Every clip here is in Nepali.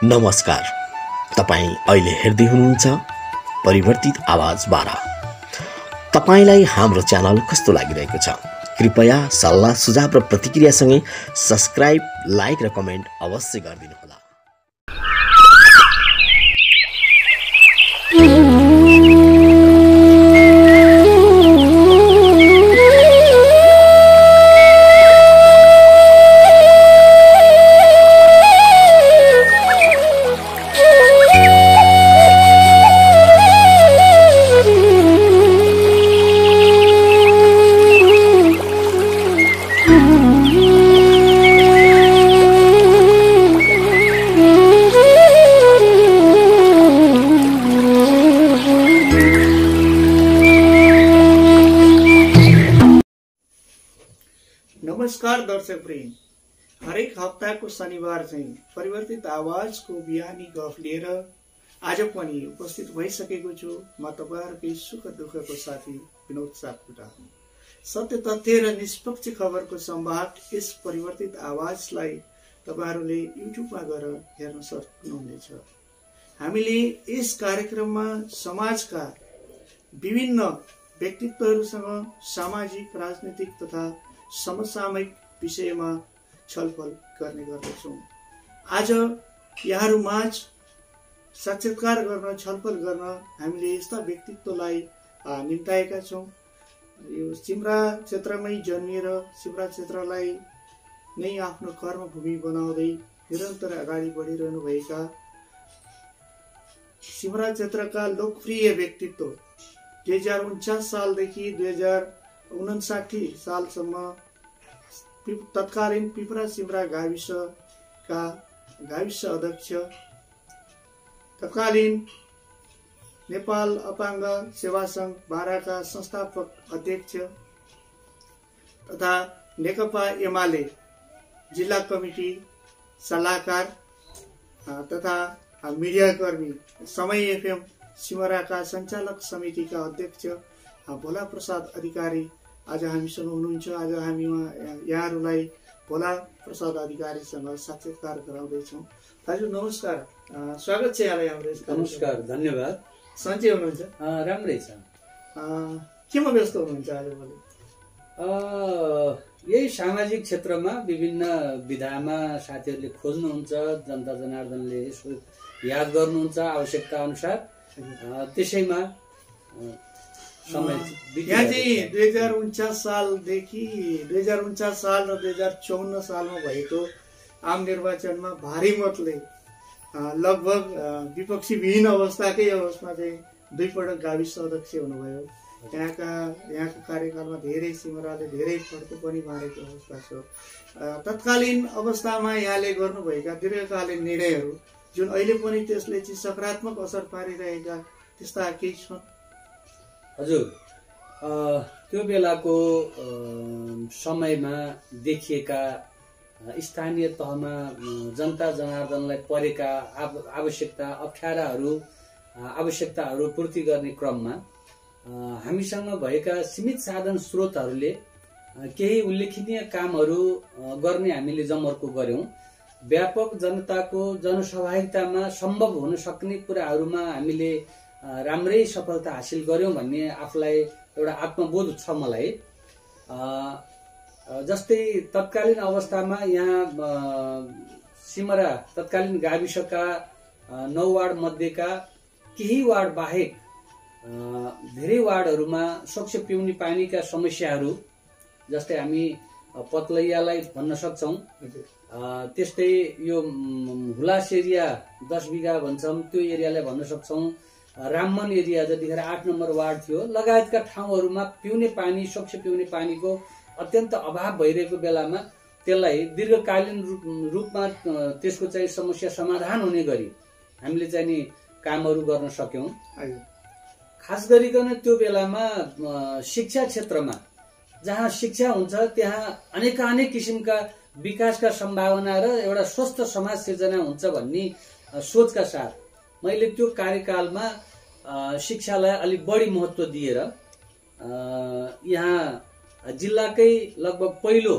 नमस्कार। तपाईं अहिले हेर्दै हुनुहुन्छ परिवर्तित आवाज 12। तपाईंलाई हाम्रो च्यानल कस्तो लागिरहेको छ? कृपया सल्लाह सुझाव र प्रतिक्रियासँगै सब्स्क्राइब, लाइक र कमेन्ट अवश्य गरिदिनुहोला। नमस्कार दर्शकवृन्द, हरेक हप्ताको शनिबार चाहिँ परिवर्तित आवाजको बिहानी गफ लिएर आज पनि उपस्थित भइसकेको छु। म तपाईहरुकै सुख दुःखको साथी विनोद सापकोटा। सत्य तथ्य र निष्पक्ष खबरको सम्वाद यस परिवर्तित आवाजलाई तपाईहरुले युट्युबमा गएर हेर्न सक्नुहुनेछ। हामीले यस कार्यक्रममा समाजका विभिन्न व्यक्तित्वहरूसँग सामाजिक, राजनीतिक तथा समसामयिक विषयमा छलफल गर्ने गर्दछौँ। आज यहाँहरुमाझ साक्षात्कार गर्न, छलफल गर्न हामीले यस्ता व्यक्तित्वलाई निम्ताएका छौँ। यो सिमरा क्षेत्रमै जन्मिएर सिमरा क्षेत्रलाई नै आफ्नो कर्मभूमि बनाउँदै निरन्तर अगाडि बढिरहनु भएका सिमरा क्षेत्रका लोकप्रिय व्यक्तित्व 2049 सालदेखि 2059 सालसम्म तत्कालीन पिपरा सिमरा गाविसका गाविस अध्यक्ष, तत्कालीन नेपाल अपाङ्ग सेवा संघ बाराका संस्थापक अध्यक्ष तथा नेकपा एमाले जिल्ला कमिटी सल्लाहकार तथा मिडियाकर्मी, समय एफएम सिमराका सञ्चालक समितिका अध्यक्ष भोला प्रसाद अधिकारी आज हामीसँग हुनुहुन्छ। आज हामी यहाँहरूलाई भोला प्रसाद अधिकारीसँग साक्षात्कार गराउँदैछौँ। दाजु नमस्कार, स्वागत छ यहाँलाई हाम्रो। नमस्कार, धन्यवाद। सन्चै हुनुहुन्छ? राम्रै छ। केमा व्यस्त हुनुहुन्छ आजभोलि? यही सामाजिक क्षेत्रमा विभिन्न विधामा साथीहरूले खोज्नुहुन्छ, जनता जनार्दनले यसो याद गर्नुहुन्छ आवश्यकता अनुसार, त्यसैमा यहाँ चाहिँ 2049 सालदेखि 2049 साल र 2054 सालमा भएको आम निर्वाचनमा भारी मतले लगभग विपक्षी विहीन अवस्थाकै अवस्थामा चाहिँ दुईपटक गाविस अध्यक्ष हुनुभयो। यहाँको कार्यकालमा धेरै सिमराले धेरै फड्को पनि मारेको अवस्था छ। तत्कालीन अवस्थामा यहाँले गर्नुभएका दीर्घकालीन निर्णयहरू जुन अहिले पनि त्यसले चाहिँ सकारात्मक असर पारिरहेका त्यस्ता केही छन्? हजुर, त्यो बेलाको समयमा देखिएका स्थानीय तहमा जनता जनार्दनलाई परेका आवश्यकता, अप्ठ्याराहरू, आवश्यकताहरू पूर्ति गर्ने क्रममा हामीसँग भएका सीमित साधन स्रोतहरूले केही उल्लेखनीय कामहरू गर्ने हामीले जमर्को गर्यौं। व्यापक जनताको जनसहभागितामा सम्भव हुन सक्ने कुराहरूमा हामीले राम्रै सफलता हासिल गर्यौं भन्ने आफूलाई एउटा आत्मबोध छ मलाई। जस्तै तत्कालीन अवस्थामा यहाँ सिमरा तत्कालीन गाविसका 9 वार्ड मध्येका केही वार्ड बाहेक धेरै वार्डहरूमा स्वच्छ पिउने पानीका समस्याहरू, जस्तै हामी पतलैयालाई भन्न सक्छौं, त्यस्तै यो हुलास एरिया 10 बिघा भन्छौं त्यो एरियालाई भन्न सक्छौं, राममन एरिया जतिखेर 8 नम्बर वार्ड थियो लगायतका ठाउँहरूमा पिउने पानी, स्वच्छ पिउने पानीको अत्यन्त अभाव भइरहेको बेलामा त्यसलाई दीर्घकालीन रूपमा त्यसको चाहिँ समस्या समाधान हुने गरी हामीले चाहिँ नि कामहरू गर्न सक्यौं। खास गरिकन त्यो बेलामा शिक्षा क्षेत्रमा जहाँ शिक्षा हुन्छ त्यहाँ अनेक किसिमका विकासका सम्भावना र एउटा स्वस्थ समाज सिर्जना हुन्छ भन्ने सोचका साथ मैले त्यो कार्यकालमा शिक्षालाई अलिक बढी महत्त्व दिएर यहाँ जिल्लाकै लगभग पहिलो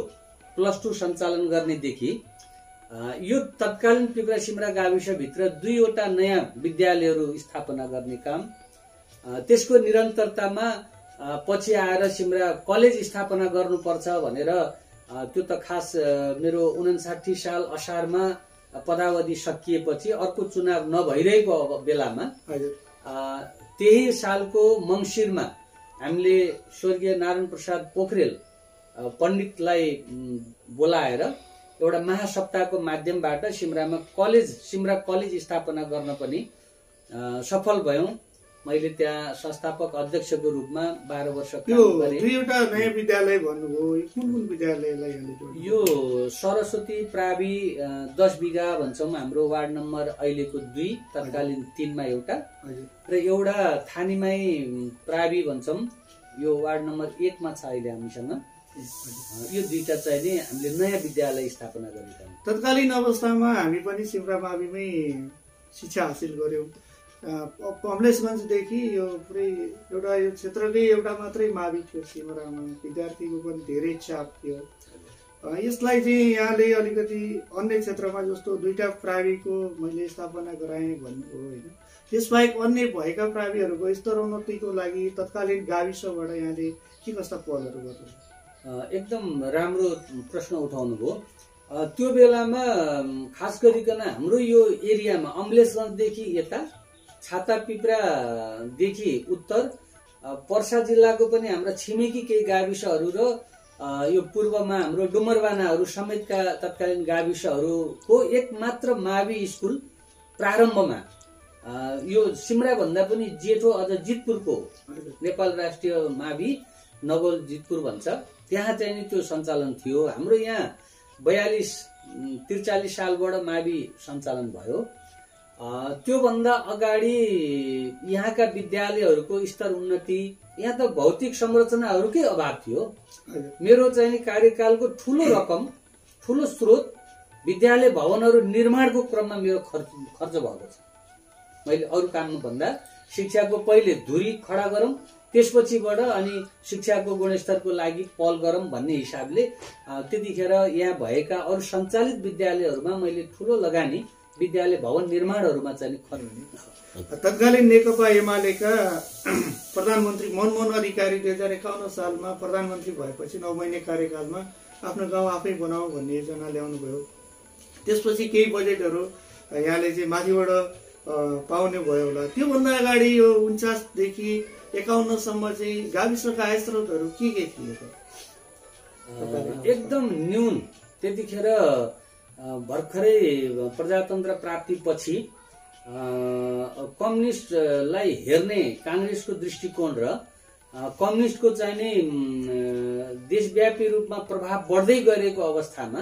+2 सञ्चालन गर्नेदेखि यो तत्कालीन पिप्रा सिमरा गाविसभित्र 2वटा नयाँ विद्यालयहरू स्थापना गर्ने काम, त्यसको निरन्तरतामा पछि आएर सिमरा कलेज स्थापना गर्नुपर्छ भनेर त्यो त खास मेरो 59 साल असारमा पदावधि सकिएपछि अर्को चुनाव नभइरहेको बेलामा त्यही सालको मङ्सिरमा हामीले स्वर्गीय नारायण प्रसाद पोखरेल पण्डितलाई बोलाएर एउटा महासप्ताहको माध्यमबाट सिमरा कलेज स्थापना गर्न पनि सफल भयौं। मैले त्यहाँ संस्थापक अध्यक्षको रूपमा 12 वर्ष काम गरे। 2वटा नयाँ विद्यालय भन्नुभयो, कुन कुन विद्यालयलाई यो सरस्वती प्रावि 10 बिघा भन्छौँ हाम्रो वार्ड नम्बर अहिलेको 2, तत्कालीन 3 मा एउटा, र एउटा थानीमै प्रावि भन्छौँ यो वार्ड नम्बर 1 मा छ अहिले हामीसँग। यो 2टा चाहिँ नि हामीले नयाँ विद्यालय स्थापना गरेका छौँ। तत्कालीन अवस्थामा हामी पनि सिमरा माविमै शिक्षा हासिल गर्यौं। कमलेशगञ्जदेखि यो पुरै एउटा यो क्षेत्रकै एउटा मात्रै मावि थियो सिमरामा, विद्यार्थीको पनि धेरै चाप थियो। यसलाई चाहिँ यहाँले अलिकति अन्य क्षेत्रमा जस्तो 2टा प्राविको मैले स्थापना गराएँ भन्नुभयो होइन, त्यसबाहेक अन्य भएका प्राविहरूको स्तरोन्नतिको लागि तत्कालीन गाविसबाट यहाँले के कस्ता पहलहरू गर्नु? एकदम राम्रो प्रश्न उठाउनु भयो। त्यो बेलामा खास गरिकन हाम्रो यो एरियामा अम्लेशगञ्जदेखि यता, छाता पिप्रादेखि उत्तर, पर्सा जिल्लाको पनि हाम्रा छिमेकी केही गाविसहरू र यो पूर्वमा हाम्रो डुमरबानाहरू समेतका तत्कालीन गाविसहरूको एकमात्र मावि स्कुल प्रारम्भमा यो सिमरा भन्दा पनि जेठो अझ जितपुरको नेपाल राष्ट्रिय मावि नगोल जितपुर भन्छ, त्यहाँ चाहिँ नि त्यो सञ्चालन थियो। हाम्रो यहाँ 42-43 सालबाट मावि सञ्चालन भयो। त्योभन्दा अगाडि यहाँका विद्यालयहरूको स्तर उन्नति, यहाँ त भौतिक संरचनाहरूकै अभाव थियो। मेरो चाहिँ कार्यकालको ठूलो रकम, ठूलो स्रोत विद्यालय भवनहरू निर्माणको क्रममा मेरो खर्च भएको छ। मैले अरू काममा भन्दा शिक्षाको पहिले धुरी खडा गरौँ, त्यसपछिबाट अनि शिक्षाको गुणस्तरको लागि पहल गरौँ भन्ने हिसाबले त्यतिखेर यहाँ भएका अरू सञ्चालित विद्यालयहरूमा मैले ठूलो लगानी विद्यालय भवन निर्माणहरूमा चाहिँ खर्च। तत्कालीन नेकपा एमालेका प्रधानमन्त्री मनमोहन अधिकारी 2051 सालमा प्रधानमन्त्री भएपछि 9 महिने कार्यकालमा आफ्नो गाउँ आफै बनाऊ भन्ने योजना ल्याउनु भयो। त्यसपछि केही बजेटहरू यहाँले चाहिँ माथिबाट पाउने भयो होला। त्योभन्दा अगाडि यो 49 देखि 51 सम्म चाहिँ गाविसका आय स्रोतहरू के थिए त? एकदम न्यून। त्यतिखेर भर्खरै प्रजातन्त्र प्राप्तिपछि कम्युनिस्टलाई हेर्ने कांग्रेसको दृष्टिकोण र कम्युनिस्टको चाहिँ नि देशव्यापी रूपमा प्रभाव बढ्दै गएको अवस्थामा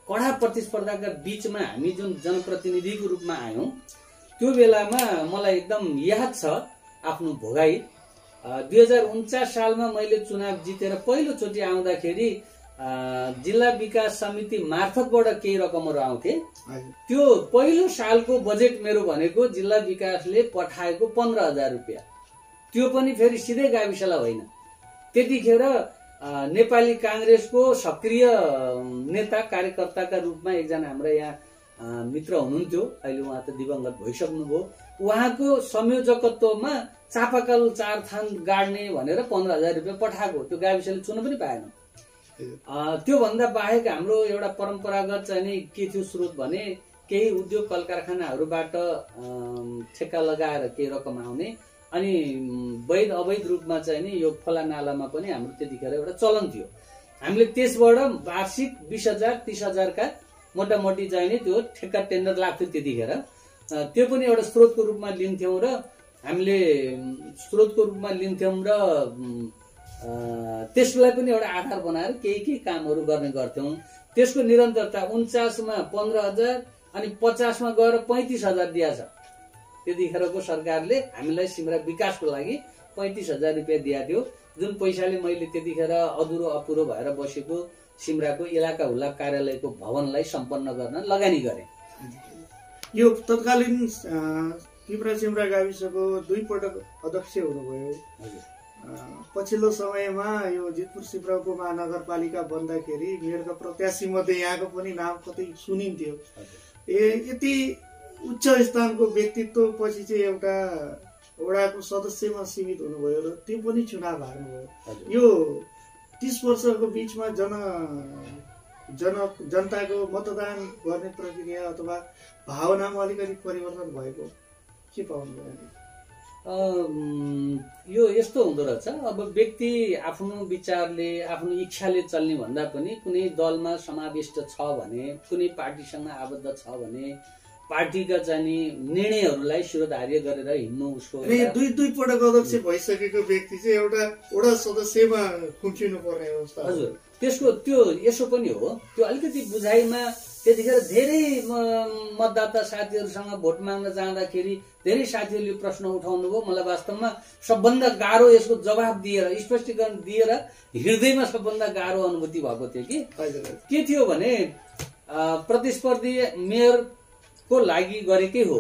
कडा प्रतिस्पर्धाका बीचमा हामी जुन जनप्रतिनिधिको रूपमा आयौं, त्यो बेलामा मलाई एकदम याद छ आफ्नो भोगाई। 2049 सालमा मैले चुनाव जितेर पहिलो चोटि आउँदाखेरि जिल्ला विकास समिति मार्फतबाट केही रकमहरू आउँथे। त्यो पहिलो सालको बजेट मेरो भनेको जिल्ला विकासले पठाएको 15,000 रुपियाँ, त्यो पनि फेरि सिधै गाविसलाई होइन। त्यतिखेर नेपाली कांग्रेसको सक्रिय नेता कार्यकर्ताका रूपमा एकजना हाम्रा यहाँ मित्र हुनुहुन्थ्यो, अहिले उहाँ त दिवंगत भइसक्नुभयो, उहाँको संयोजकत्वमा चापाकल 4 थान गाड्ने भनेर 15,000 रुपियाँ पठाएको, त्यो गाविसले चुन्न पनि पाएन। त्यो भन्दा बाहेक हाम्रो एउटा परम्परागत चाहिँ नि के थियो स्रोत भने केही उद्योग कल कारखानाहरूबाट ठेक्का लगाएर केही रकम आउने, अनि वैध अवैध रूपमा चाहिँ नि यो खोला नालामा पनि हाम्रो त्यतिखेर एउटा चलन थियो। हामीले त्यसबाट वार्षिक 20,000 30,000 का मोटामोटी चाहिँ नि त्यो ठेक्का टेन्डर लाग्थ्यो त्यतिखेर। त्यो पनि एउटा स्रोतको रूपमा लिन्थ्यौं र हामीले स्रोतको रूपमा लिन्थ्यौं र त्यसलाई पनि एउटा आधार बनाएर केही कामहरू गर्ने गर्थ्यौं। त्यसको निरन्तरता 49 मा 15,000 अनि 50 मा गएर 35,000 दिएछ। त्यतिखेरको सरकारले हामीलाई सिमरा विकासको लागि 35,000 रुपियाँ दिएको थियो, जुन पैसाले मैले त्यतिखेर अधुरो अपुरो भएर बसेको सिमराको इलाका हुलाक कार्यालयको भवनलाई सम्पन्न गर्न लगानी गरे। यो तत्कालीन पिप्रा सिमरा गाविसको 2 पटक अध्यक्ष हुनुभयो। पछिल्लो समयमा यो जितपुर सिब्राउको महानगरपालिका बन्दाखेरि मेयरका प्रत्याशी मध्ये यहाँको पनि नाम कतै सुनिन्थ्यो। यति उच्च स्थानको व्यक्तित्व पछि चाहिँ एउटा वडाको सदस्यमा सीमित हुनुभयो र त्यो पनि चुनाव हार्नुभयो। यो 30 वर्षको बिचमा जनताको मतदान गर्ने प्रक्रिया अथवा भावनामा अलिकति परिवर्तन भएको के पाउनुभयो? यो यस्तो हुँदो रहेछ। अब व्यक्ति आफ्नो विचारले आफ्नो इच्छाले चल्ने भन्दा पनि कुनै दलमा समाविष्ट छ भने, कुनै पार्टीसँग आबद्ध छ भने पार्टीका चाहिँ निर्णयहरूलाई शिरोधार्य गरेर हिँड्नु उसको दुई पटक अध्यक्ष भइसकेको व्यक्ति चाहिँ एउटा वडा सदस्यमा खुम्चिनु पर्ने अवस्था। हजुर, त्यसको त्यो यसो पनि हो। त्यो अलिकति बुझाइमा त्यतिखेर धेरै मतदाता साथीहरूसँग भोट माग्न जाँदाखेरि धेरै साथीहरूले प्रश्न उठाउनु भयो। मलाई वास्तवमा सबभन्दा गाह्रो यसको जवाब दिएर स्पष्टीकरण दिएर हृदयमा सबभन्दा गाह्रो अनुभूति भएको थियो कि के थियो भने प्रतिस्पर्धी मेयरको लागि गरेकै हो,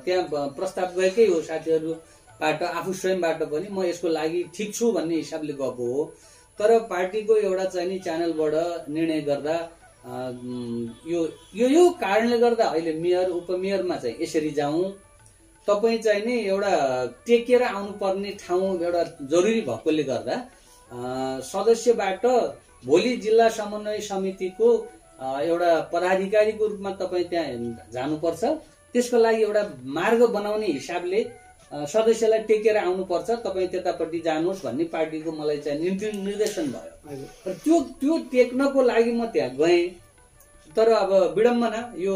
त्यहाँ प्रस्ताव गएकै हो साथीहरूबाट, आफू स्वयंबाट पनि म यसको लागि ठिक छु भन्ने हिसाबले गएको हो। तर पार्टीको एउटा चाहिँ च्यानलबाट निर्णय गर्दा यो कारणले गर्दा अहिले मेयर उपमेयरमा चाहिँ यसरी जाउँ, तपाईँ चाहिँ नि एउटा टेकेर आउनुपर्ने ठाउँ एउटा जरुरी भएकोले गर्दा सदस्यबाट भोलि जिल्ला समन्वय समितिको एउटा पदाधिकारीको रूपमा तपाईँ त्यहाँ जानुपर्छ। त्यसको लागि एउटा मार्ग बनाउने हिसाबले सदस्यलाई टेकेर आउनुपर्छ, तपाईँ त्यतापट्टि जानुहोस् भन्ने पार्टीको मलाई चाहिँ निर्देशन भयो। त्यो टेक्नको लागि म त्यहाँ गएँ। तर अब विडम्बना यो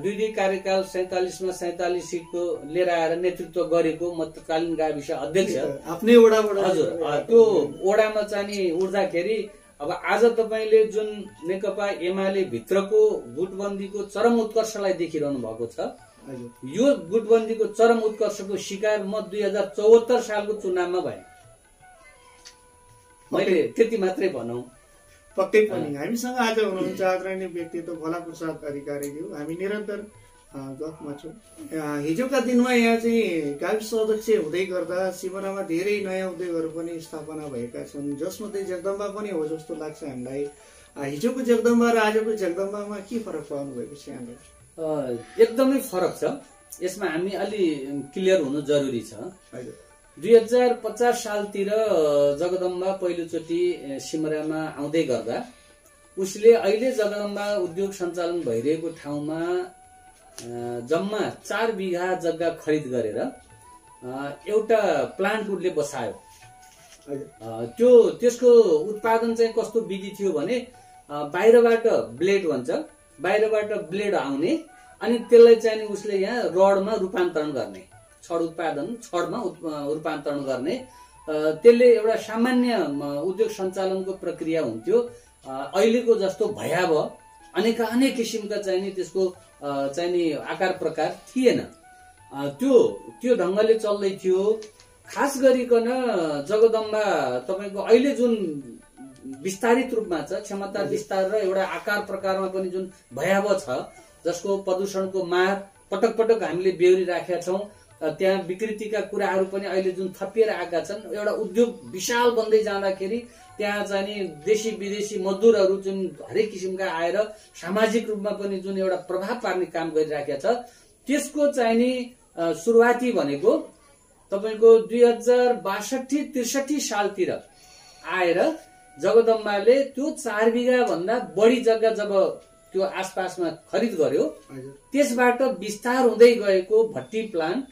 2 कार्यकाल 47मा 47 सिटको लिएर आएर नेतृत्व गरेको म तत्कालीन गाविस अध्यक्ष आफ्नै वडाबाट। हजुर, त्यो वडामा चाहिँ उठ्दाखेरि अब आज तपाईँले जुन नेकपा एमाले भित्रको गुटबन्दीको चरम उत्कर्षलाई देखिरहनु भएको छ, यो गुटबन्दीको चरम उत्कर्षको शिकार म 2074 सालको चुनावमा भएँ। मैले त्यति मात्रै भनौँ। पक्कै पनि हामीसँग आज हुनुहुन्छ आदरणीय व्यक्तित्व भोला प्रसाद अधिकारीज्यू। हामी निरन्तर गफमा छौँ। हिजोका दिनमा यहाँ चाहिँ गाविस अध्यक्ष हुँदै गर्दा सिमरामा धेरै नयाँ उद्योगहरू पनि स्थापना भएका छन्, जसमध्ये जगदम्बा पनि हो जस्तो लाग्छ हामीलाई। हिजोको जगदम्बा र आजको जगदम्बामा के फरक पाउनु भएको छ यहाँले? एकदमै फरक छ। यसमा हामी अलि क्लियर हुनु जरुरी छ। 2050 सालतिर जगदम्बा पहिलोचोटि सिमरामा आउँदै गर्दा उसले अहिले जगदम्बा उद्योग सञ्चालन भइरहेको ठाउँमा जम्मा 4 बिघा जग्गा खरिद गरेर एउटा प्लान्ट उसले बसायो। त्यसको उत्पादन चाहिँ कस्तो विधि थियो भने बाहिरबाट ब्लेड भन्छ, बाहिरबाट ब्लेड आउने अनि त्यसलाई चाहिँ उसले यहाँ रडमा रूपान्तरण गर्ने, छडमा रूपान्तरण गर्ने। त्यसले एउटा सामान्य उद्योग सञ्चालनको प्रक्रिया हुन्थ्यो। अहिलेको जस्तो भयावह अनेक किसिमका चाहिँ त्यसको चाहिँ आकार प्रकार थिएन। त्यो ढङ्गले चल्दै थियो। खास गरिकन जगदम्बा तपाईको अहिले जुन विस्तारित रूपमा छ, क्षमता विस्तार र एउटा आकार प्रकारमा पनि जुन भयावह छ, जसको प्रदूषणको मार पटक पटक हामीले बेहोरिराखेका छौँ। त्यहाँ विकृतिका कुराहरू पनि अहिले जुन थपिएर आएका छन्। एउटा उद्योग विशाल बन्दै जाँदाखेरि त्यहाँ चाहिँ देशी विदेशी मजदुरहरू जुन हरेक किसिमका आएर सामाजिक रूपमा पनि जुन एउटा प्रभाव पार्ने काम गरिराखेका छ, त्यसको चाहिँ सुरुवाती भनेको तपाईको 2062-63 सालतिर आएर जगदम्बाले त्यो 4 बिघा भन्दा बढी जग्गा जब त्यो आसपासमा खरिद गर्यो, त्यसबाट विस्तार हुँदै गएको भट्टी प्लान्ट,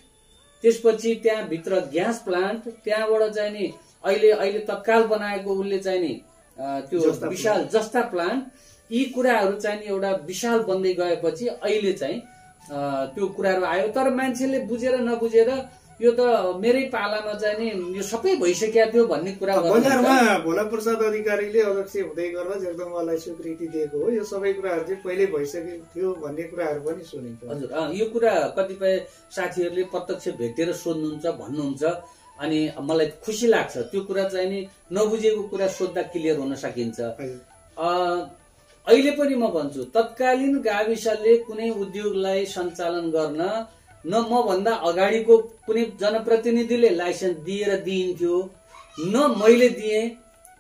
त्यसपछि त्यहाँ भित्र ग्यास प्लान्ट, त्यहाँबाट चाहिँ नि अहिले तत्काल बनाएको उसले चाहिँ नि त्यो विशाल जस्ता प्लान्ट, यी कुराहरू चाहिँ नि एउटा विशाल बन्दै गएपछि अहिले चाहिँ त्यो कुराहरू आयो। तर मान्छेले बुझेर नबुझेर यो त मेरै पालामा चाहिँ नि यो सबै भइसक्यो थियो भन्ने कुरा बजारमा भोला प्रसाद अधिकारीले अध्यक्ष हुँदै गर्दा जगदम्बालाई स्वीकृति दिएको हो, यो सबै कुराहरू चाहिँ पहिले भइसकेको थियो भन्ने कुराहरू पनि सुनिन्छ। हजुर, यो कुरा कतिपय साथीहरूले प्रत्यक्ष भेटेर सोध्नुहुन्छ, भन्नुहुन्छ। अनि मलाई खुसी लाग्छ त्यो कुरा चाहिँ नि नबुझेको कुरा सोद्धा क्लियर हुन सकिन्छ। अहिले पनि म भन्छु तत्कालीन गाविसले कुनै उद्योगलाई सञ्चालन गर्न न मभन्दा अगाडिको कुनै जनप्रतिनिधिले लाइसेन्स दिएर दिइन्थ्यो, न मैले दिएँ,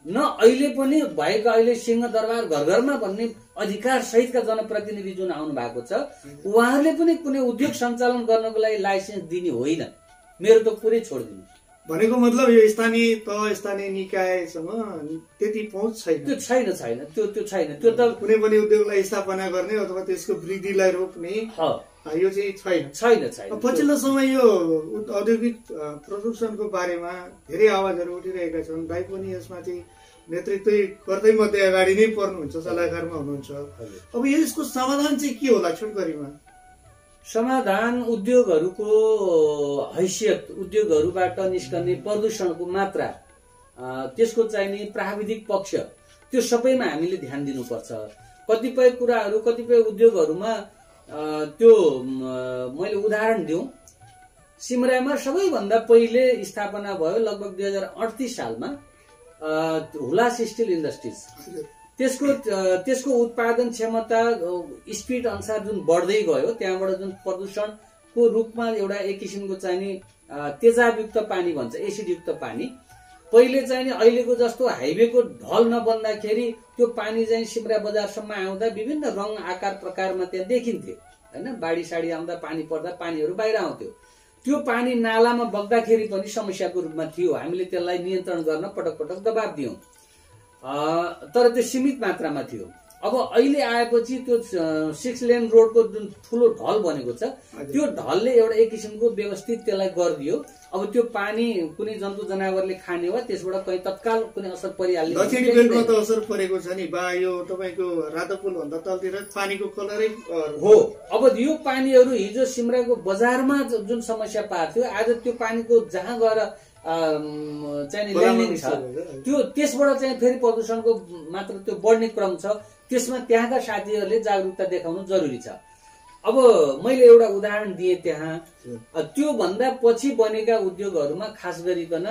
न अहिले पनि भएको अहिले सिंहदरबार घर घरमा भन्ने अधिकार सहितका जनप्रतिनिधि जुन आउनु भएको छ उहाँहरूले पनि कुनै उद्योग सञ्चालन गर्नको लागि लाइसेन्स दिने होइन। मेरो त कुरै छोडिदिनु। भनेको मतलब यो स्थानीय निकायसँग त्यति पहुँच छैन। त्यो छैन त्यो छैन। त्यो त कुनै पनि उद्योगलाई स्थापना गर्ने अथवा त्यसको वृद्धिलाई रोक्ने यो चाहिँ छैन। पछिल्लो समय यो औद्योगिक प्रदूषणको बारेमा धेरै आवाजहरू उठिरहेका छन्। दाइ पनि यसमा चाहिँ नेतृत्व गर्दै मध्ये अगाडि नै पर्नुहुन्छ, सल्लाहकारमा हुनुहुन्छ। अब यसको समाधान चाहिँ के होला छोटकरीमा? समाधान उद्योगहरूको हैसियत, उद्योगहरूबाट निस्कने प्रदूषणको मात्रा, त्यसको चाहिने प्राविधिक पक्ष, त्यो सबैमा हामीले ध्यान दिनुपर्छ। कतिपय कुराहरू कतिपय उद्योगहरूमा त्यो मैले उदाहरण दिउँ, सिमरामा सबैभन्दा पहिले स्थापना भयो लगभग 2038 सालमा हुलास स्टिल इन्डस्ट्रिज। त्यसको उत्पादन क्षमता स्पिड अनुसार जुन बढ्दै गयो, त्यहाँबाट जुन प्रदूषणको रूपमा एउटा एक किसिमको चाहिने तेजाबयुक्त पानी भन्छ, एसिडयुक्त पानी, पहिले चाहिँ अहिलेको जस्तो हाइवेको ढल नबन्दाखेरि त्यो पानी चाहिँ सिमरा बजारसम्म आउँदा विभिन्न रङ आकार प्रकारमा त्यहाँ देखिन्थ्यो हैन। बाढी साडी आउँदा पानी पर्दा पानीहरू बाहिर आउँथ्यो। त्यो पानी नालामा बग्दाखेरि पनि समस्याको रूपमा थियो। हामीले त्यसलाई नियन्त्रण गर्न पटक पटक दबाब दियौं, तर त्यो सीमित मात्रामा थियो। अब अहिले आएपछि त्यो 6 लेन रोडको जुन ठुलो ढल बनेको छ, त्यो ढलले एउटा एक किसिमको व्यवस्थित त्यसलाई गरिदियो। अब त्यो पानी कुनै जन्तु जनावरले खाने वा त्यसबाट कहीँ तत्काल कुनै असर परिहाल्ने दक्षिणी बेल्टमा त असर परेको छ नि बा। यो तपाईको रातोपुल भन्दा तलतिर पानीको कलरै हो। अब यो पानीहरू हिजो सिमराको बजारमा जुन समस्या पार्थ्यो, आज त्यो पानीको जहाँ गएर चाहिँ ल्यान्डिङ छ, त्यो त्यसबाट चाहिँ फेरि प्रदूषणको मात्रा त्यो बढ्ने क्रम छ। त्यसमा त्यहाँका साथीहरूले जागरुकता देखाउनु जरुरी छ। अब मैले एउटा उदाहरण दिएँ त्यहाँ, त्यो भन्दा पछि बनेका उद्योगहरूमा खास गरिकन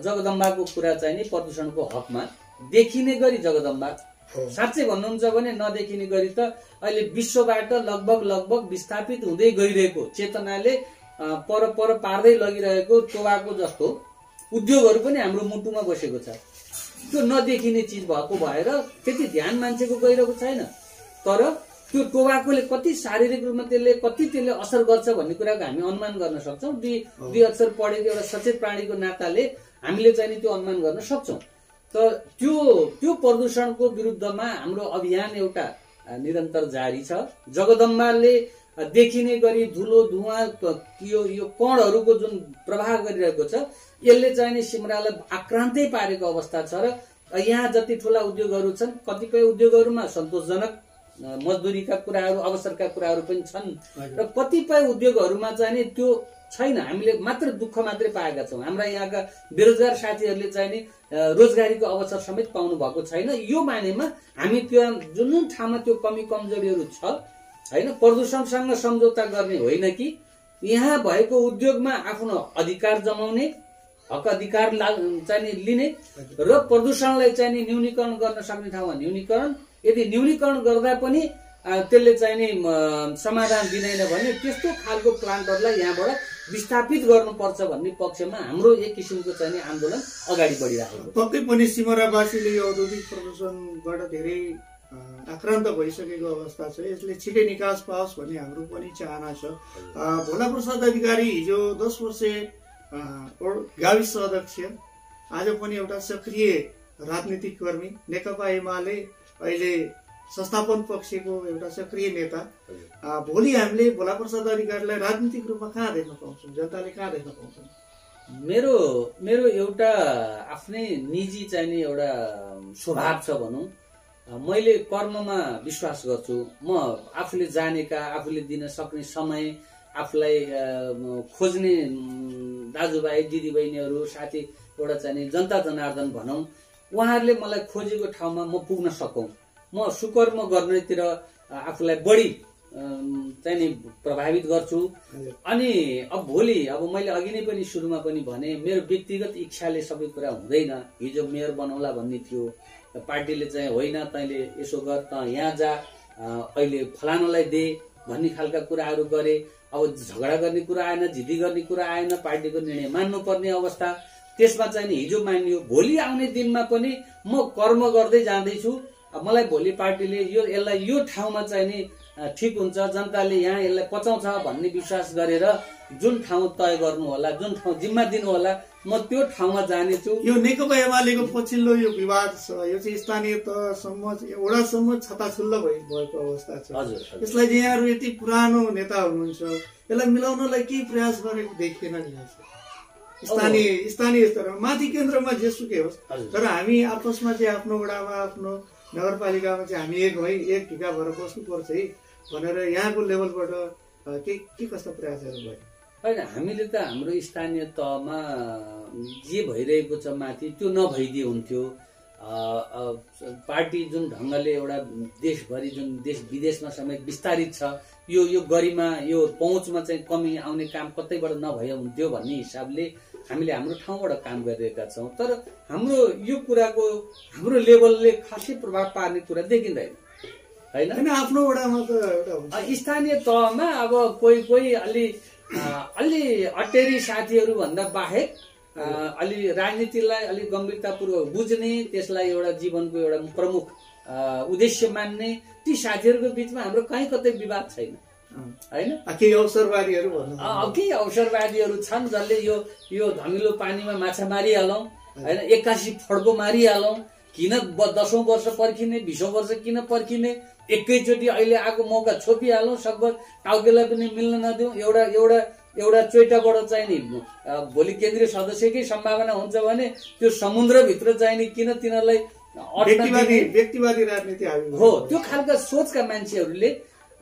जगदम्बाको कुरा चाहिँ नि प्रदूषणको हकमा देखिने गरी जगदम्बा साँच्चै भन्नुहुन्छ भने नदेखिने गरी त अहिले विश्वबाट लगभग विस्थापित हुँदै गइरहेको चेतनाले पर पार्दै लगिरहेको टोबाको जस्तो उद्योगहरू पनि हाम्रो मुटुमा बसेको छ। त्यो नदेखिने चिज भएको भएर त्यति ध्यान मान्छेको गइरहेको छैन। तर त्यो टोबाकोले कति शारीरिक रूपमा त्यसले असर गर्छ भन्ने कुराको हामी अनुमान गर्न सक्छौँ। दुई अक्षर पढेको एउटा सचेत प्राणीको नाताले हामीले चाहिँ त्यो अनुमान गर्न सक्छौँ। त त्यो प्रदूषणको विरुद्धमा हाम्रो अभियान एउटा निरन्तर जारी छ। जगदम्बाले देखिने गरी धुलो धुवा यो कणहरूको जुन प्रभाव गरिरहेको छ, यसले चाहिँ नि सिमरालाई आक्रान्तै पारेको अवस्था छ। र यहाँ जति ठुला उद्योगहरू छन्, कतिपय उद्योगहरूमा सन्तोषजनक मजदुरीका कुराहरू, अवसरका कुराहरू पनि छन्, र कतिपय उद्योगहरूमा चाहिँ नि त्यो छैन। हामीले मात्र दुःख मात्रै पाएका छौँ। हाम्रा यहाँका बेरोजगार साथीहरूले चाहिँ नि रोजगारीको अवसर समेत पाउनु भएको छैन। यो मानेमा हामी त्यो जुन ठाउँमा त्यो कमी कमजोरीहरू छ हैन, प्रदूषणसँग सम्झौता गर्ने होइन कि यहाँ भएको उद्योगमा आफ्नो अधिकार जमाउने, हक अधिकार चाहिँ लिने र प्रदूषणलाई चाहिँ न्यूनीकरण गर्न सक्ने ठाउँमा न्यूनीकरण, यदि न्यूनीकरण गर्दा पनि त्यसले चाहिँ नि समाधान दिँदैन भने त्यस्तो खालको प्लान्टहरूलाई यहाँबाट विस्थापित गर्नुपर्छ भन्ने पक्षमा हाम्रो एक किसिमको चाहिँ आन्दोलन अगाडि बढिरहेको छ। पक्कै पनि सिमरावासीले यो औद्योगिक प्रदूषणबाट धेरै आक्रान्त भइसकेको अवस्था छ। यसले छिटै निकास पाओस् भन्ने हाम्रो पनि चाहना छ। भोलाप्रसाद अधिकारी हिजो 10 वर्षे गाविस अध्यक्ष, आज पनि एउटा सक्रिय राजनीतिक कर्मी, नेकपा एमाले अहिले संस्थापन पक्षको एउटा सक्रिय नेता। भोलि हामीले भोलाप्रसाद अधिकारीलाई राजनीतिक रूपमा कहाँ देख्न पाउँछौँ, जनताले कहाँ देख्न पाउँछन्? मेरो एउटा आफ्नै निजी चाहिने एउटा स्वभाव छ भनौँ। मैले कर्ममा विश्वास गर्छु। म आफूले जानेका, आफूले दिन सक्ने समय, आफूलाई खोज्ने दाजुभाइ दिदीबहिनीहरू, साथी, एउटा चाहिँ जनता जनार्दन भनौँ, उहाँहरूले मलाई खोजेको ठाउँमा म पुग्न सकौँ, म सुकर्म गर्नेतिर आफूलाई बढी चाहिँ नि प्रभावित गर्छु। अनि अब भोलि, अब मैले अघि नै पनि सुरुमा पनि भने, मेरो व्यक्तिगत इच्छाले सबै कुरा हुँदैन। हिजो मेयर बनाउला भन्ने थियो, पार्टीले चाहिँ होइन तैँले यसो गर, त यहाँ जा, अहिले फलानुलाई दे भन्ने खालका कुराहरू गरे। अब झगडा गर्ने कुरा आएन, जिद्दी गर्ने कुरा आएन, पार्टीको निर्णय मान्नुपर्ने अवस्था। त्यसमा चाहिँ नि हिजो मानियो, भोलि आउने दिनमा पनि म कर्म गर्दै जाँदैछु, मलाई भोलि पार्टीले यसलाई यो ठाउँमा चाहिँ नि ठिक हुन्छ, जनताले यहाँ यसलाई पचाउँछ भन्ने विश्वास गरेर जुन ठाउँ तय गर्नु होला, जुन ठाउँ जिम्मा दिनु होला, म त्यो ठाउँमा जानेछु। यो नेकपा एमालेको पछिल्लो यो विवाद छ, यो चाहिँ स्थानीय तहसम्म वडासम्म छताछुल्ल भएको अवस्था छ। यसलाई चाहिँ यहाँहरू यति पुरानो नेता हुनुहुन्छ, यसलाई मिलाउनलाई केही प्रयास गरेको देखिएन नि स्थानीय स्तरमा। माथि केन्द्रमा जेसुकै होस्, तर हामी आपसमा चाहिँ आफ्नो वडामा आफ्नो नगरपालिकामा चाहिँ हामी एक ढिका भएर बस्नुपर्छ है भनेर यहाँको लेभलबाट के कस्ता प्रयासहरू भयो? होइन, हामीले त हाम्रो स्थानीय तहमा जे भइरहेको छ माथि त्यो नभइदिए हुन्थ्यो। पार्टी जुन ढङ्गले एउटा देशभरि जुन देश विदेशमा समेत विस्तारित छ, यो गरिमा यो पहुँचमा चाहिँ कमी आउने काम कतैबाट नभए हुन्थ्यो भन्ने हिसाबले हामीले हाम्रो ठाउँबाट काम गरिरहेका छौँ। तर हाम्रो यो कुराको हाम्रो लेभलले खासै प्रभाव पार्ने कुरा देखिँदैन होइन। आफ्नो वडामा त स्थानीय तहमा अब कोही अलि अटेरी साथीहरू भन्दा बाहेक अलि राजनीतिलाई अलि गम्भीरतापूर्वक बुझ्ने, त्यसलाई एउटा जीवनको एउटा प्रमुख उद्देश्य मान्ने ती साथीहरूको बीचमा हाम्रो कहीँ कतै विवाद छैन होइन। केही अवसरवादीहरू छन् जसले यो धमिलो पानीमा माछा मारिहालौँ होइन, 81 फड्को मारिहालौँ, किन 10औं वर्ष पर्खिने, 20औं वर्ष किन पर्खिने, एकैचोटि अहिले आएको मौका छोपिहालौँ, सकभर टाउकेलाई पनि मिल्न नदिउँ। एउटा चोइटाबाट चाहिँ नि भोलि केन्द्रीय सदस्यकै सम्भावना हुन्छ भने त्यो समुद्रभित्र चाहिँ नि किन तिनीहरूलाई व्यक्तिवादी राजनीति हो। त्यो खालका सोचका मान्छेहरूले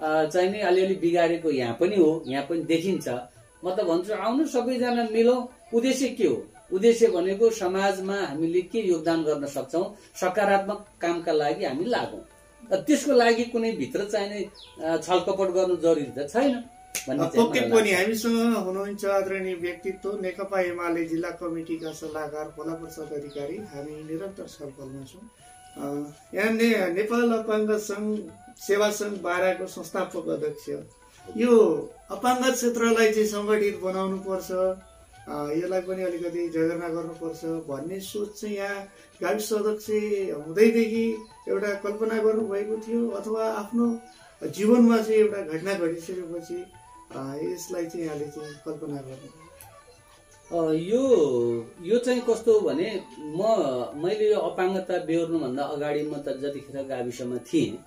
चाहिँ नि अलिअलि बिगारेको यहाँ पनि हो, यहाँ पनि देखिन्छ। म त भन्छु आउनु सबैजना मिलौँ। उद्देश्य के हो? उद्देश्य भनेको समाजमा हामीले के योगदान गर्न सक्छौँ, सकारात्मक कामका लागि हामी लागौँ। त्यसको लागि कुनै भित्र चाहिने छलकपट गर्नु जरुरी त छैन। पक्कै पनि हामीसँग हुनुहुन्छ आदरणीय व्यक्तित्व नेकपा एमाले जिल्ला कमिटीका सल्लाहकार भोला प्रसाद अधिकारी। हामी निरन्तर छलफलमा छौँ। यहाँ नेपाल अपाङ्ग संघ सेवा संघ बाराको संस्थापक अध्यक्ष, यो अपाङ्ग क्षेत्रलाई चाहिँ सङ्गठित बनाउनु पर्छ, यसलाई पनि अलिकति जगेर्ना गर्नुपर्छ भन्ने सोच चाहिँ यहाँ गाविस अध्यक्ष हुँदैदेखि एउटा कल्पना गर्नुभएको थियो अथवा आफ्नो जीवनमा चाहिँ एउटा घटना घटिसकेपछि यसलाई चाहिँ यहाँले चाहिँ कल्पना गर्नु? यो चाहिँ कस्तो हो भने मैले यो अपाङ्गता बेहोर्नुभन्दा अगाडि म त जतिखेर गाविसमा थिएँ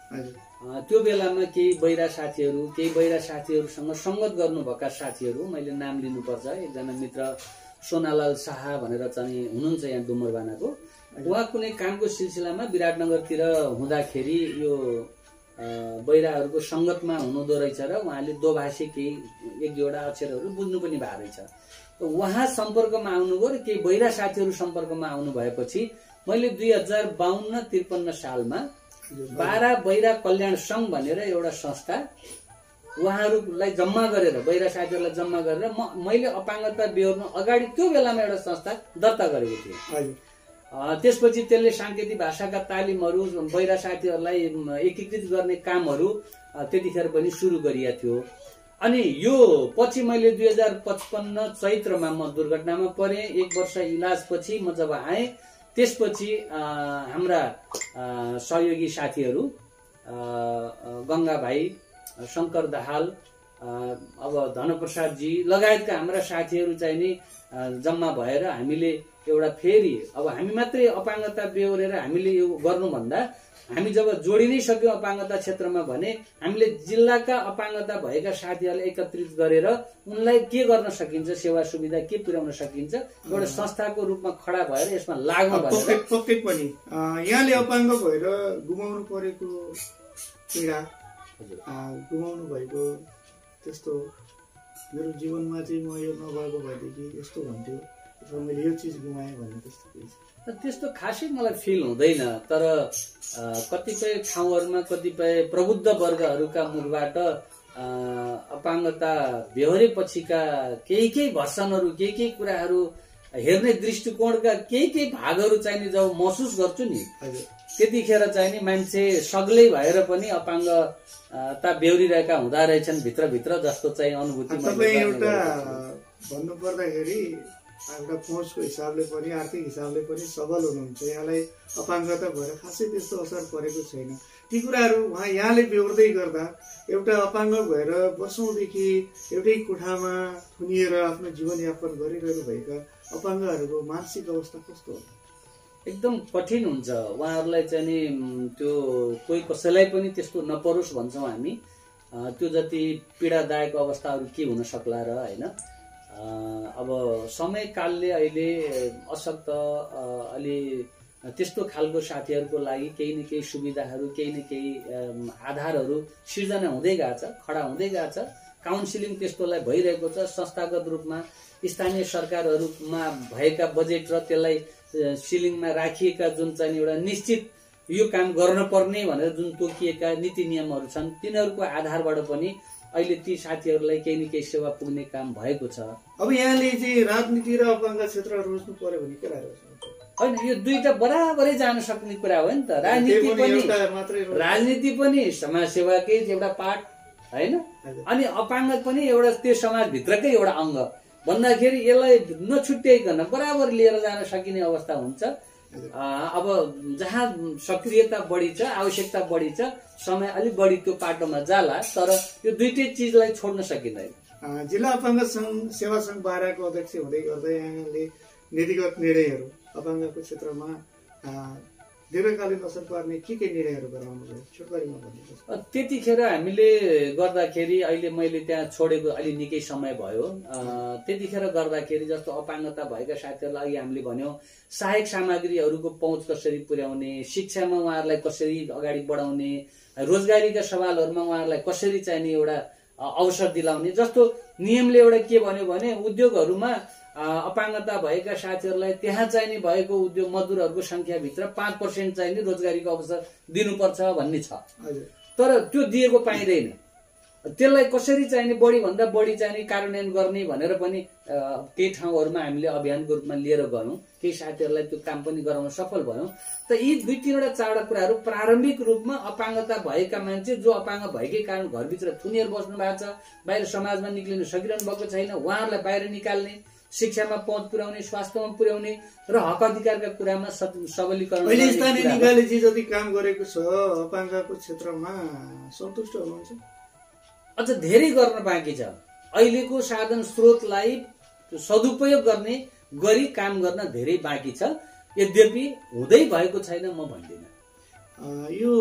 त्यो बेलामा केही बहिरा साथीहरूसँग सङ्गत गर्नुभएका साथीहरू, मैले नाम लिनुपर्छ, एकजना मित्र सोनालाल शाह भनेर चाहिँ हुनुहुन्छ यहाँ डुमरबानाको। उहाँ कुनै कामको सिलसिलामा विराटनगरतिर हुँदाखेरि यो बहिराहरूको सङ्गतमा हुनुहुँदो रहेछ र उहाँले दोभाषी केही एक दुईवटा अक्षरहरू बुझ्नु पनि भएको रहेछ। उहाँ सम्पर्कमा आउनुभयो र केही बहिरा साथीहरू सम्पर्कमा आउनु भएपछि मैले 2052-53 सालमा बारा बहिरा कल्याण संघ भनेर एउटा संस्था उहाँहरूलाई जम्मा गरेर, बहिरा साथीहरूलाई जम्मा गरेर मैले अपाङ्गता बेहोर्नु अगाडि त्यो बेलामा एउटा संस्था दर्ता गरेको थिएँ। त्यसपछि त्यसले साङ्केतिक भाषाका तालिमहरू, बहिरा साथीहरूलाई एकीकृत गर्ने कामहरू त्यतिखेर पनि सुरु गरिएको थियो। अनि यो पछि मैले 2055 चैत्रमा म दुर्घटनामा परेँ। 1 वर्ष इलाजपछि म जब आएँ त्यसपछि हाम्रा सहयोगी साथीहरू गंगा भाइ, शंकर दाहाल, अब धनप्रसाद जी लगायतका हाम्रा साथीहरू चाहिँ नि जम्मा भएर हामीले एउटा फेरि अब हामी मात्रै अपाङ्गता बेहोरेर हामीले यो गर्नुभन्दा हामी जब जोडि नै सक्यौं अपाङ्गता क्षेत्रमा भने हामीले जिल्लाका अपाङ्गता भएका साथीहरूलाई एकत्रित गरेर उनलाई के गर्न सकिन्छ, सेवा सुविधा के पुर्याउन सकिन्छ, एउटा संस्थाको रूपमा खडा भएर यसमा लाग्नु भनेर। पक्कै पनि यहाँले अपाङ्ग भएर गुमाउनु परेको पीडा, गुमाउनु भएको त्यस्तो मेरो जीवनमा चाहिँ म यो नभएको भएदेखि यस्तो हुन्थ्यो र मैले यो चिज गुमाएँ भन्ने त्यस्तो खासै मलाई फिल हुँदैन। तर कतिपय ठाउँहरूमा कतिपय प्रबुद्ध वर्गहरूका मुखबाट अपाङ्गता बेहोरेपछिका केही भर्सनहरू, केही कुराहरू हेर्ने दृष्टिकोणका केही भागहरू चाहिने जब महसुस गर्छु नि त्यतिखेर चाहिँ नि मान्छे सग्लै भएर पनि अपाङ्गता बेहोरिरहेका हुँदा रहेछन् भित्रभित्र जस्तो चाहिँ अनुभूति तपाईँ एउटा भन्नु पर्दाखेरि एउटा पहुँचको हिसाबले पनि आर्थिक हिसाबले पनि सबल हुनुहुन्छ, यहाँलाई अपाङ्गता भएर खासै त्यस्तो असर परेको छैन। ती कुराहरू यहाँले बेहोर्दै गर्दा एउटा अपाङ्ग भएर वर्षौँदेखि एउटै कोठामा थुनिएर आफ्नो जीवनयापन गरिरहनु भएका अपाङ्गहरूको मानसिक अवस्था कस्तो हो? एकदम कठिन हुन्छ उहाँहरूलाई चाहिँ नि त्यो कोही कसैलाई पनि त्यस्तो नपरोस् भन्छौँ हामी। त्यो जति पीडादायक अवस्थाहरू के हुन सक्ला र होइन। अब समयकालले अहिले अशक्त अलि त्यस्तो खालको साथीहरूको लागि केही न केही सुविधाहरू केही न केही आधारहरू सिर्जना हुँदै गएको छ, खडा हुँदै गएको छ। काउन्सिलिङ त्यस्तोलाई भइरहेको छ। संस्थागत रूपमा स्थानीय सरकारहरूमा भएका बजेट र त्यसलाई सिलिङमा राखिएका जुन चाहिँ एउटा निश्चित यो काम गर्नुपर्ने भनेर जुन तोकिएका नीति नियमहरू छन् तिनीहरूको आधारबाट पनि अहिले ती साथीहरूलाई केही न केही सेवा पुग्ने काम भएको छ। अब यहाँले चाहिँ राजनीति र अपाङ्ग क्षेत्र रोज्नु पर्यो भने के लाग्छ? होइन, यो दुईटा बराबरै जान सक्ने कुरा हो नि त। राजनीति पनि समाजसेवाकै एउटा पार्ट होइन, अनि अपाङ्ग पनि एउटा त्यो समाजभित्रकै एउटा अङ्ग भन्दाखेरि यसलाई नछुट्याइकन बराबर लिएर जान सकिने अवस्था हुन्छ। अब जहाँ सक्रियता बढी छ, आवश्यकता बढी छ, समय अलिक बढी त्यो पाटोमा जाला, तर यो दुईटै चिजलाई छोड्न सकिँदैन। जिल्ला अपाङ्ग सेवा सङ्घ बाराको अध्यक्ष हुँदै गर्दै यहाँले नीतिगत निर्णयहरू अपाङ्गको क्षेत्रमा दीर्घकालीन असर पार्ने के निर्णयहरू गराउनु भयो? छोटकरीमा भन्नुहोस्। त्यतिखेर हामीले गर्दाखेरि अहिले मैले त्यहाँ छोडेको अलि निकै समय भयो। त्यतिखेर गर्दाखेरि जस्तो अपाङ्गता भएका साथीहरूलाई अघि हामीले भन्यौँ सहायक सामग्रीहरूको पहुँच कसरी पुर्याउने, शिक्षामा उहाँहरूलाई कसरी अगाडि बढाउने, रोजगारीका सवालहरूमा उहाँहरूलाई कसरी चाहिने एउटा अवसर दिलाउने। जस्तो नियमले एउटा के भन्यो भने उद्योगहरूमा अपाङ्गता भएका साथीहरूलाई त्यहाँ चाहिने भएको उद्योग मजदुरहरूको संख्याभित्र 5% चाहिने रोजगारीको अवसर दिनुपर्छ भन्ने छ, तर त्यो दिएको पाइँदैन। त्यसलाई कसरी चाहिने बढी भन्दा बढी चाहिने कार्यान्वयन गर्ने भनेर पनि केही ठाउँहरूमा हामीले अभियानको रूपमा लिएर गयौँ। केही साथीहरूलाई त्यो काम पनि गराउन सफल भयौँ। त यी दुई तीनवटा चारवटा कुराहरू प्रारम्भिक रूपमा अपाङ्गता भएका मान्छे जो अपाङ्ग भएकै कारण घरभित्र थुनिएर बस्नु भएको छ, बाहिर समाजमा निक्लिन सकिरहनु भएको छैन, उहाँहरूलाई बाहिर निकाल्ने, शिक्षामा पहुँच पुर्याउने, स्वास्थ्यमा पुर्याउने र हक अधिकारका कुरामा सबलीकरण। अहिले स्थानीय निकायले जे जति काम गरेको छ अपाङ्गको क्षेत्रमा सन्तुष्ट हुनुहुन्छ? अझ धेरै गर्न बाँकी छ। अहिलेको साधन स्रोतलाई सदुपयोग गर्ने गरी काम गर्न धेरै बाँकी छ, यद्यपि हुँदै भएको छैन म भन्दिनँ। यो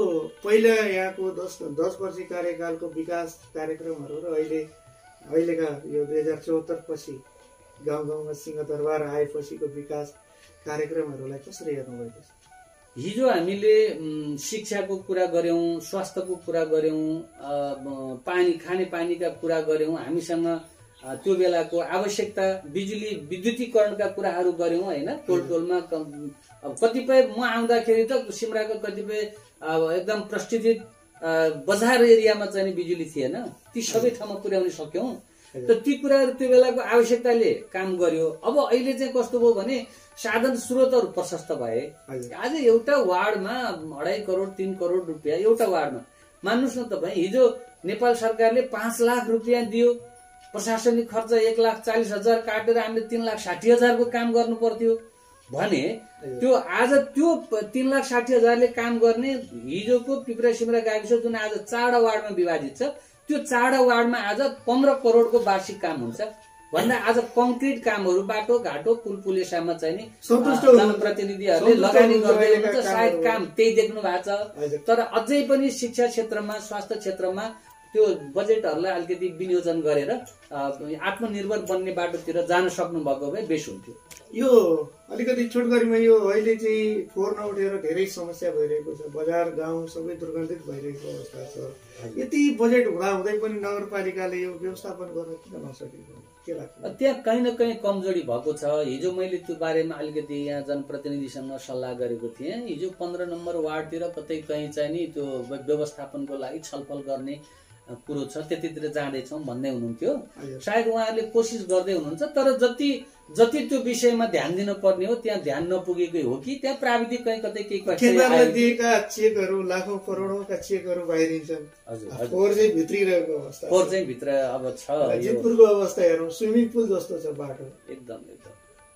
पहिला यहाँको 10 वर्षीय कार्यकालको विकास कार्यक्रमहरू र अहिलेका यो 2074 पछि गाउँ गाउँमा सिंहदरबार आएपछिको विकास कार्यक्रमहरूलाई कसरी हेर्नुभएको छ? हिजो हामीले शिक्षाको कुरा गर्यौं, स्वास्थ्यको कुरा गर्यौं, पानी खाने पानीका कुरा गर्यौं, हामीसँग त्यो बेलाको आवश्यकता बिजुली विद्युतीकरणका कुराहरू गर्यौं हैन। टोल टोलमा कतिपय म आउँदाखेरि त सिमराको कतिपय एकदम प्रस्थित बजार एरियामा चाहिँ बिजुली थिएन, ती सबै ठाउँमा पुर्याउन सक्यौं। त ती कुराहरू त्यो बेलाको आवश्यकताले काम गर्यो। अब अहिले चाहिँ कस्तो भयो भने साधन स्रोतहरू प्रशस्त भए। आज एउटा वार्डमा 2.5 करोड 3 करोड रुपियाँ एउटा वार्डमा, मान्नुस् न तपाईँ, हिजो नेपाल सरकारले 5 लाख रुपियाँ दियो, प्रशासनिक खर्च 1,40,000 काटेर हामीले 3,60,000 को काम गर्नु पर्थ्यो भने त्यो आज त्यो 3,60,000 ले काम गर्ने हिजोको पिपरा सिमरा गाविस जुन आज 4 वार्डमा विभाजित छ, त्यो 4 वार्डमा आज 15 करोडको वार्षिक काम हुन्छ भन्दा आज कंक्रिट कामहरू, बाटो घाटो पुल पुलेसामा चाहिँ नि जनप्रतिनिधिहरूले लगानी गर्दै हुनुहुन्छ। सायद काम त्यही देख्नु भएको छ, तर अझै पनि शिक्षा क्षेत्रमा, स्वास्थ्य क्षेत्रमा त्यो बजेटहरूलाई अलिकति विनियोजन गरेर आत्मनिर्भर बन्ने बाटोतिर जान सक्नु भएको भए बेस हुन्थ्यो। यो अलिकति छोटकरीमा यो अहिले चाहिँ फोहोर नउठेर धेरै समस्या भइरहेको छ, बजार गाउँ सबै दुर्गन्धित भइरहेको अवस्था छ। यति बजेट हुँदाहुँदै पनि नगरपालिकाले यो व्यवस्थापन गर्न किन नसकेको के लाग्छ? त्यहाँ कहीँ न कहीँ कमजोरी भएको छ। हिजो मैले त्यो बारेमा अलिकति यहाँ जनप्रतिनिधिसँग सल्लाह गरेको थिएँ। हिजो 15 नम्बर वार्डतिर कतै कहीँ चाहिँ नि त्यो व्यवस्थापनको लागि छलफल गर्ने कुरो छ त्यतितिर जाँदैछौँ भन्दै हुनुहुन्थ्यो। हजुर। सायद उहाँहरूले कोसिस गर्दै हुनुहुन्छ, तर जति त्यो विषयमा ध्यान दिनुपर्ने हो त्यहाँ ध्यान नपुगेकै हो कि त्यहाँ प्राविधिक कहीँ कतै केही केन्द्रले दिएका चेकहरू लाखौँ करोडौँका चेकहरू बाहिरिन्छन्। हजुर फोहोर चाहिँ भित्रिरहेको अवस्था, फोहोर चाहिँ भित्र अब छ। जितपुरको अवस्था हेरौँ, स्विमिङ पुल जस्तो छ बाटो एकदम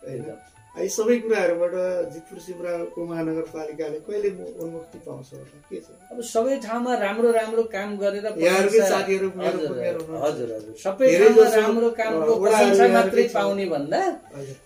होइन। यी सबै कुराहरूबाट जितपुर सिमराको महानगरपालिकाले कहिले उन्मुक्ति पाउँछ होला, के छ? अब सबै ठाउँमा राम्रो राम्रो काम गरेर यहाँहरूकै साथीहरू मेरो हुनुहुन्छ। हजुर सबै ठाउँमा राम्रो कामको प्रशंसा मात्रै पाउने भन्दा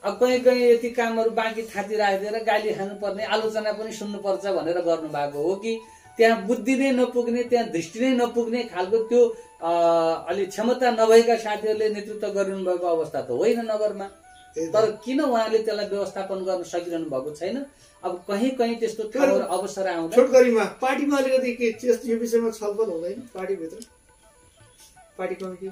अब कहीँ यति कामहरू बाँकी थाती राखिदिएर गाली खानुपर्ने, आलोचना पनि सुन्नुपर्छ भनेर गर्नु भएको हो कि त्यहाँ बुद्धि नै नपुग्ने, त्यहाँ दृष्टि नै नपुग्ने खालको त्यो अलि क्षमता नभएका साथीहरूले नेतृत्व गरिनु भएको अवस्था त होइन नगरमा। तर किन उहाँले त्यसलाई व्यवस्थापन गर्न सकिरहनु भएको छैन? अब कहीँ त्यस्तो ठाउँहरू अवसर आउँदा छोटकरीमा पार्टीमा अलिकति के यो विषयमा छलफल हुँदैन? पार्टीभित्र, पार्टी कमिटी,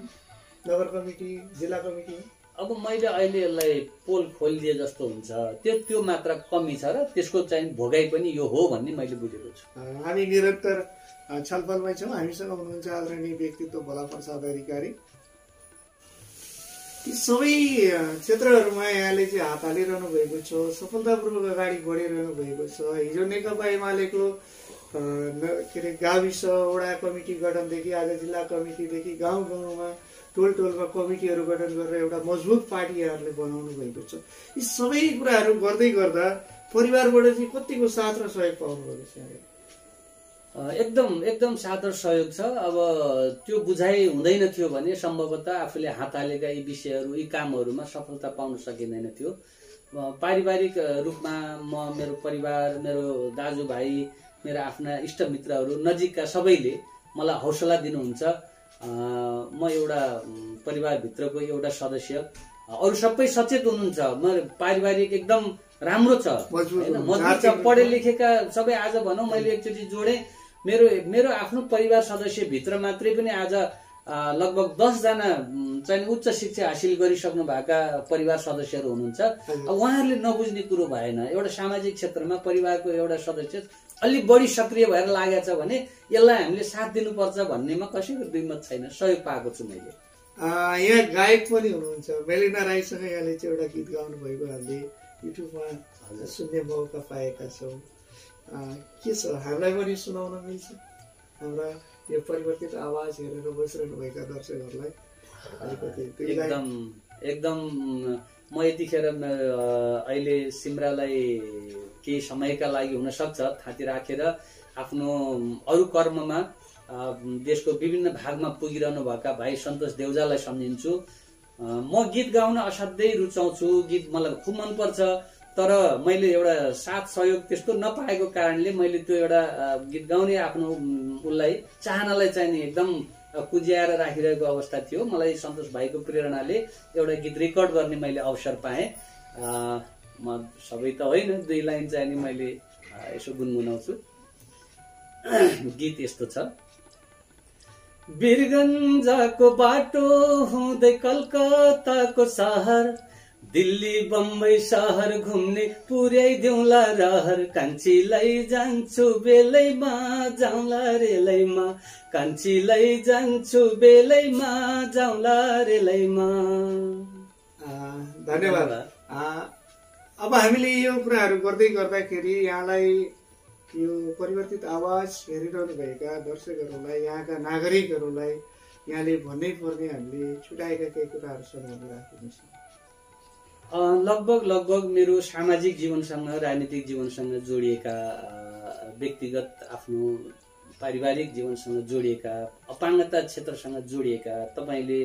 नगर कमिटी, जिल्ला कमिटी? अब मैले अहिले यसलाई पोल खोलिदिए जस्तो हुन्छ, त्यो मात्रा कमी छ र त्यसको चाहिँ भोगाई पनि यो हो भन्ने मैले बुझेको छु। हामी निरन्तर छलफलमै छौँ। हामीसँग हुनुहुन्छ आदरणीय व्यक्तित्व भोला प्रसाद अधिकारी। यी सबै क्षेत्रहरूमा यहाँले चाहिँ हात हालिरहनु भएको छ, सफलतापूर्वक अगाडि बढिरहनु भएको छ। हिजो नेकपा एमालेको के अरे गाविस वडा कमिटी गठनदेखि आज जिल्ला कमिटीदेखि गाउँ गाउँमा टोल टोलमा कमिटीहरू गठन गरेर एउटा मजबुत पार्टी यहाँहरूले बनाउनु भएको छ। यी सबै कुराहरू गर्दै गर्दा परिवारबाट चाहिँ कतिको साथ र सहयोग पाउनुभएको छ? एकदम साथ र सहयोग छ। अब त्यो बुझाइ हुँदैन थियो भने सम्भवतः आफूले हात हालेका यी विषयहरू, यी कामहरूमा सफलता पाउन सकिँदैन थियो। पारिवारिक रूपमा म, मेरो परिवार, मेरो दाजुभाइ, मेरा आफ्ना इष्टमित्रहरू, नजिकका सबैले मलाई हौसला दिनुहुन्छ। म एउटा परिवारभित्रको एउटा सदस्य, अरू सबै सचेत हुनुहुन्छ। म पारिवारिक एकदम राम्रो छ, मजबुत छ। पढे लेखेका सबै आज भनौँ मैले एकचोटि जोडेँ, मेरो आफ्नो परिवार सदस्य भित्र मात्रै पनि आज लगभग 10 जना चाहिँ उच्च शिक्षा हासिल गरिसक्नु भएका परिवार सदस्यहरू हुनुहुन्छ। उहाँहरूले नबुझ्ने कुरो भएन। एउटा सामाजिक क्षेत्रमा परिवारको एउटा सदस्य अलि बढी सक्रिय भएर लागेको छ भने यसलाई हामीले साथ दिनुपर्छ भन्नेमा कसैको दुईमत छैन। सहयोग पाएको छु मैले। यहाँ गायक पनि हुनुहुन्छ, मेलिना राईसँग यहाँले चाहिँ एउटा गीत गाउनु भएको हामीले युट्युबमा सुन्ने मौका पाएका छौँ। के छ, हामीलाई पनि सुनाउन मिल्छ? हाम्रा यो परिवर्तित आवाज हेरेर बसिरहनु भएका दर्शकहरूलाई एकदम म यतिखेर अहिले सिमरालाई केही समयका लागि हुन सक्छ थाती राखेर आफ्नो अरू कर्ममा देशको विभिन्न भागमा पुगिरहनु भएका भाइ सन्तोष देउजालाई सम्झिन्छु। म गीत गाउन असाध्यै रुचाउँछु, गीत मलाई खुब मनपर्छ। तर मैले एउटा साथ सहयोग त्यस्तो नपाएको कारणले मैले त्यो एउटा गीत गाउने आफ्नो उसलाई चाहनालाई चाहिँ नि एकदम कुज्याएर राखिरहेको अवस्था थियो। मलाई सन्तोष भाइको प्रेरणाले एउटा गीत रेकर्ड गर्ने मैले अवसर पाएँ। म सबै त होइन, 2 लाइन चाहिँ नि मैले यसो गुनगुनाउँछु। गीत यस्तो छ। वीरगञ्जको बाटो हुँदै कलकत्ताको सहर, दिल्ली बम्बई शहर घुम्ने पुर्याइदिउँला रहर, कान्छीलाई जान्छु बेलैमा जाउँला रेलैमा, कान्छीलाई जान्छु बेलैमा जाउँला रेलैमा। धन्यवाद। अब हामीले यो कुराहरू गर्दै गर्दाखेरि यहाँलाई यो परिवर्तित आवाज हेरिरहनु भएका दर्शकहरूलाई, यहाँका नागरिकहरूलाई यहाँले भन्नै पर्ने हामीले छुटाएका केही कुराहरू छन् भने राख्नुहोस्। लगभग मेरो सामाजिक जीवनसँग, राजनीतिक जीवनसँग जोडिएका, व्यक्तिगत आफ्नो पारिवारिक जीवनसँग जोडिएका, अपाङ्गता क्षेत्रसँग जोडिएका तपाईँले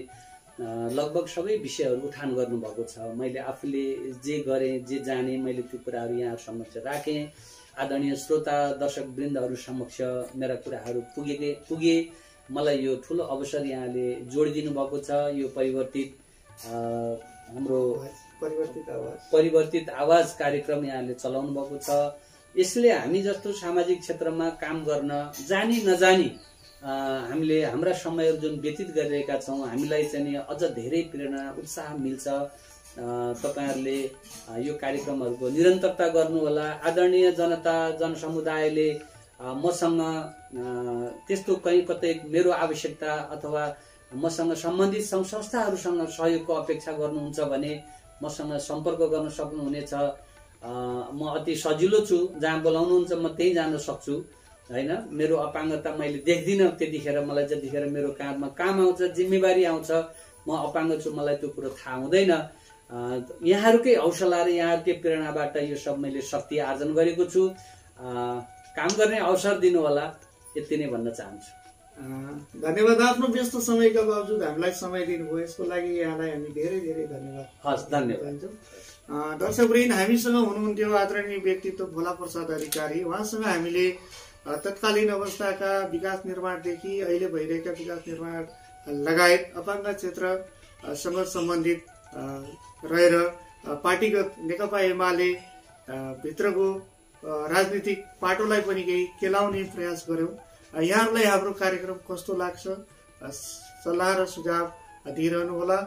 लगभग सबै विषयहरू उठान गर्नुभएको छ। मैले आफूले जे गरेँ, जे जाने, मैले त्यो कुराहरू यहाँ समक्ष राखेँ। आदरणीय श्रोता दर्शक वृन्दहरू समक्ष मेरा कुराहरू पुगे। मलाई यो ठुलो अवसर यहाँले जोडिदिनु भएको छ। यो हाम्रो परिवर्तित आवाज कार्यक्रम यहाँले चलाउनु भएको छ। यसले हामी जस्तो सामाजिक क्षेत्रमा काम गर्न जानी नजानी हामीले हाम्रा समयहरू जुन व्यतीत गरिरहेका छौँ, हामीलाई चाहिँ अझ धेरै प्रेरणा, उत्साह मिल्छ। तपाईहरुले यो कार्यक्रमहरूको निरन्तरता गर्नु होला। आदरणीय जनता जनसमुदायले मसँग त्यस्तो कहीँ कतै मेरो आवश्यकता अथवा मसँग सम्बन्धित सङ्घ संस्थाहरूसँग सहयोगको अपेक्षा गर्नुहुन्छ भने मसँग सम्पर्क गर्न सक्नुहुनेछ। म अति सजिलो छु, जहाँ बोलाउनुहुन्छ म त्यही जान सक्छु हैन। मेरो अपाङ्गता मैले देख्दिनँ त्यतिखेर, मलाई जतिखेर मेरो काँधमा काम आउँछ, जिम्मेवारी आउँछ, म अपाङ्ग छु, मलाई त्यो कुरो थाहा हुँदैन। यहाँहरूकै हौसला र यहाँहरूकै प्रेरणाबाट यो सब मैले शक्ति आर्जन गरेको छु। काम गर्ने अवसर दिनु होला, यति नै भन्न चाहन्छु। धन्यवाद। आफ्नो व्यस्त समयका बावजुद हामीलाई समय दिनुभयो, यसको लागि यहाँलाई हामी धेरै धेरै धन्यवाद। हस्, धन्यवाद। दर्शकवृन्द, हामीसँग हुनुहुन्थ्यो आदरणीय व्यक्तित्व भोला प्रसाद अधिकारी। उहाँसँग हामीले तत्कालीन अवस्थाका विकास निर्माणदेखि अहिले भइरहेका विकास निर्माण लगायत अपाङ्ग क्षेत्रसँग सम्बन्धित रहेर पार्टीगत नेकपा एमाले भित्रको राजनीतिक पाटोलाई पनि केही केलाउने प्रयास गर्यौँ। यहाँहरूलाई हाम्रो कार्यक्रम कस्तो लाग्छ सल्लाह र सुझाव दिइरहनुहोला।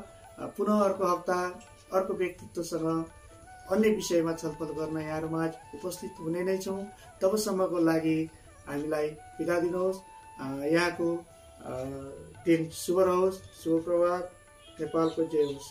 पुनः अर्को हप्ता अर्को व्यक्तित्वसँग अन्य विषयमा छलफल गर्न यहाँहरूमा उपस्थित हुने नै छौँ। तबसम्मको लागि हामीलाई बिदा दिनुहोस्। यहाँको दिन शुभ रहोस्। शुभ प्रभात। नेपालको जय होस्।